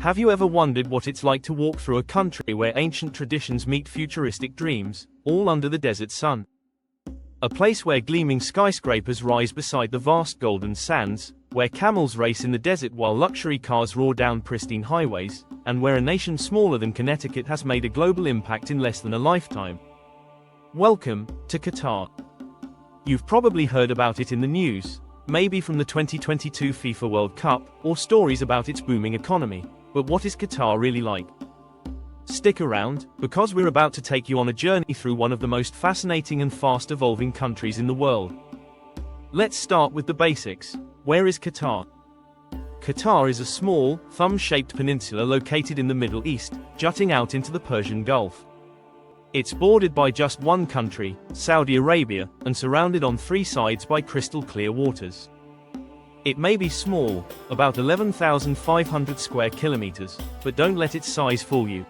Have you ever wondered what it's like to walk through a country where ancient traditions meet futuristic dreams, all under the desert sun? A place where gleaming skyscrapers rise beside the vast golden sands, where camels race in the desert while luxury cars roar down pristine highways, and where a nation smaller than Connecticut has made a global impact in less than a lifetime. Welcome to Qatar. You've probably heard about it in the news, maybe from the 2022 FIFA World Cup, or stories about its booming economy. But what is Qatar really like? Stick around, because we're about to take you on a journey through one of the most fascinating and fast-evolving countries in the world. Let's start with the basics. Where is Qatar? Qatar is a small, thumb-shaped peninsula located in the Middle East, jutting out into the Persian Gulf. It's bordered by just one country, Saudi Arabia, and surrounded on three sides by crystal-clear waters. It may be small, about 11,500 square kilometers, but don't let its size fool you.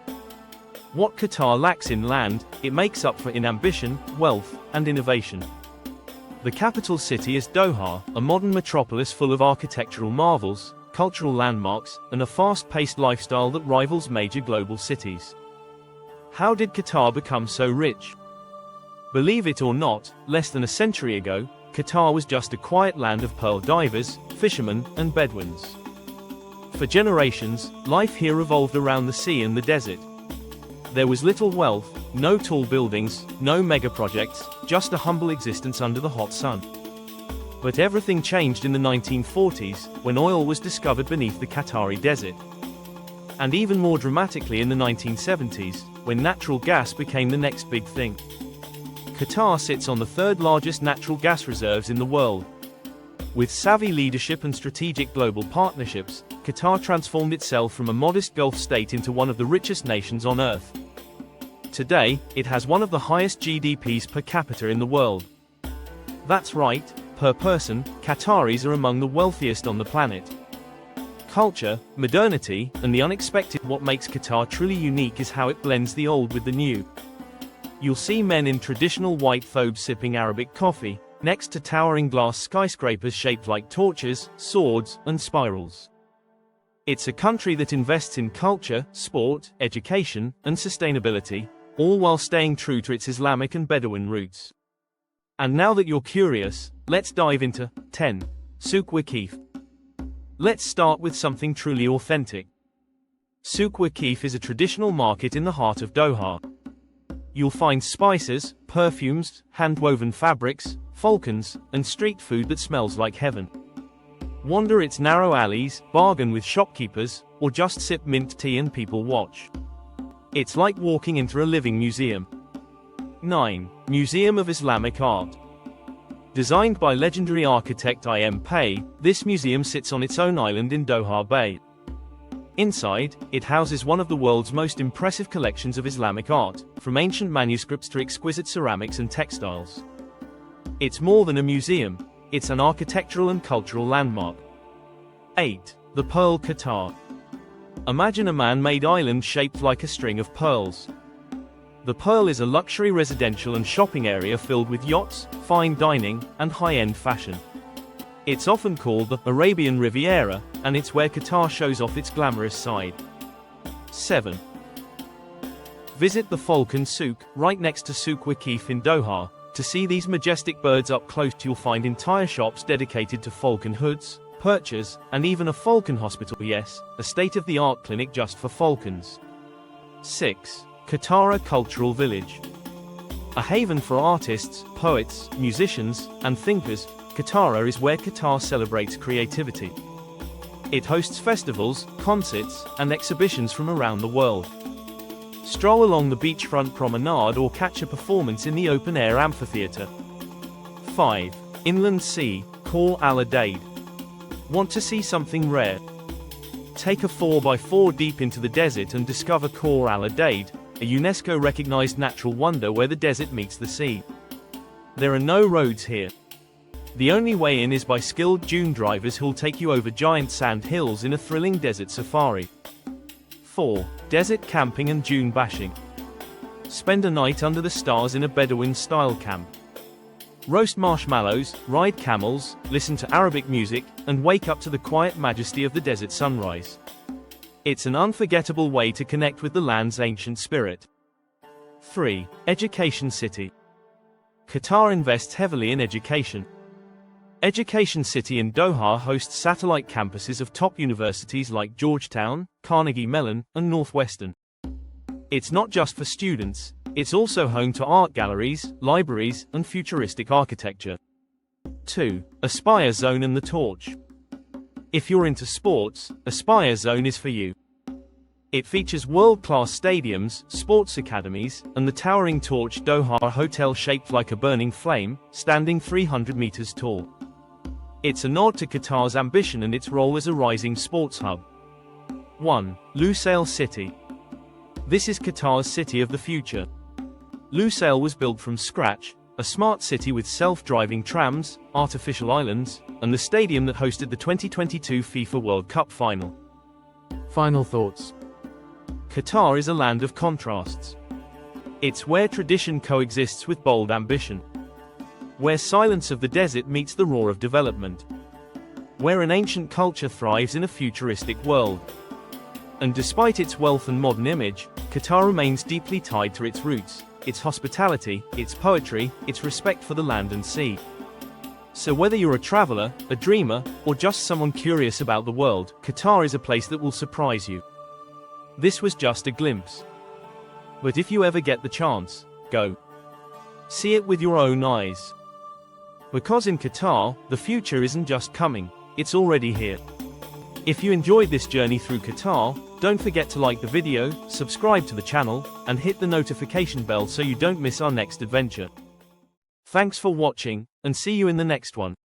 What Qatar lacks in land, it makes up for in ambition, wealth, and innovation. The capital city is Doha, a modern metropolis full of architectural marvels, cultural landmarks, and a fast-paced lifestyle that rivals major global cities. How did Qatar become so rich? Believe it or not, less than a century ago, Qatar was just a quiet land of pearl divers, fishermen, and Bedouins. For generations, life here revolved around the sea and the desert. There was little wealth, no tall buildings, no mega projects, just a humble existence under the hot sun. But everything changed in the 1940s, when oil was discovered beneath the Qatari desert. And even more dramatically in the 1970s, when natural gas became the next big thing. Qatar sits on the third largest natural gas reserves in the world. With savvy leadership and strategic global partnerships, Qatar transformed itself from a modest Gulf state into one of the richest nations on earth. Today, it has one of the highest GDPs per capita in the world. That's right, per person, Qataris are among the wealthiest on the planet. Culture, modernity, and the unexpected. What makes Qatar truly unique is how it blends the old with the new. You'll see men in traditional white thobes sipping Arabic coffee, next to towering glass skyscrapers shaped like torches, swords, and spirals. It's a country that invests in culture, sport, education, and sustainability, all while staying true to its Islamic and Bedouin roots. And now that you're curious, let's dive into 10. Souq Waqif. Let's start with something truly authentic. Souq Waqif is a traditional market in the heart of Doha. You'll find spices, perfumes, hand-woven fabrics, falcons, and street food that smells like heaven. Wander its narrow alleys, bargain with shopkeepers, or just sip mint tea and people watch. It's like walking into a living museum. 9. Museum of Islamic Art. Designed by legendary architect I.M. Pei, this museum sits on its own island in Doha Bay. Inside, it houses one of the world's most impressive collections of Islamic art, from ancient manuscripts to exquisite ceramics and textiles. It's more than a museum, it's an architectural and cultural landmark. 8. The Pearl Qatar. Imagine a man-made island shaped like a string of pearls. The Pearl is a luxury residential and shopping area filled with yachts, fine dining, and high-end fashion. It's often called the Arabian Riviera, and it's where Qatar shows off its glamorous side. 7. Visit the Falcon Souq, right next to Souq Waqif in Doha. To see these majestic birds up close, you'll find entire shops dedicated to falcon hoods, perches, and even a falcon hospital. Yes, a state-of-the-art clinic just for falcons. 6. Katara Cultural Village. A haven for artists, poets, musicians, and thinkers, Katara is where Qatar celebrates creativity. It hosts festivals, concerts, and exhibitions from around the world. Stroll along the beachfront promenade or catch a performance in the open-air amphitheater. 5. Inland Sea, Khor Al-Adoid. Want to see something rare? Take a 4x4 deep into the desert and discover Khor Al-Adoid, a UNESCO-recognized natural wonder where the desert meets the sea. There are no roads here. The only way in is by skilled dune drivers who'll take you over giant sand hills in a thrilling desert safari. 4. Desert camping and dune bashing. Spend a night under the stars in a Bedouin-style camp. Roast marshmallows, ride camels, listen to Arabic music, and wake up to the quiet majesty of the desert sunrise. It's an unforgettable way to connect with the land's ancient spirit. 3. Education City. Qatar invests heavily in education. Education City in Doha hosts satellite campuses of top universities like Georgetown, Carnegie Mellon, and Northwestern. It's not just for students, it's also home to art galleries, libraries, and futuristic architecture. 2. Aspire Zone and the Torch. If you're into sports, Aspire Zone is for you. It features world-class stadiums, sports academies, and the towering Torch Doha hotel shaped like a burning flame, standing 300 meters tall. It's a nod to Qatar's ambition and its role as a rising sports hub. 1. Lusoil City. This is Qatar's city of the future. Lusoil was built from scratch, a smart city with self-driving trams, artificial islands, and the stadium that hosted the 2022 FIFA World Cup final. Final thoughts. Qatar is a land of contrasts. It's where tradition coexists with bold ambition. Where silence of the desert meets the roar of development. Where an ancient culture thrives in a futuristic world. And despite its wealth and modern image, Qatar remains deeply tied to its roots, its hospitality, its poetry, its respect for the land and sea. So whether you're a traveler, a dreamer, or just someone curious about the world, Qatar is a place that will surprise you. This was just a glimpse. But if you ever get the chance, go. See it with your own eyes. Because in Qatar, the future isn't just coming, it's already here. If you enjoyed this journey through Qatar, don't forget to like the video, subscribe to the channel, and hit the notification bell so you don't miss our next adventure. Thanks for watching, and see you in the next one.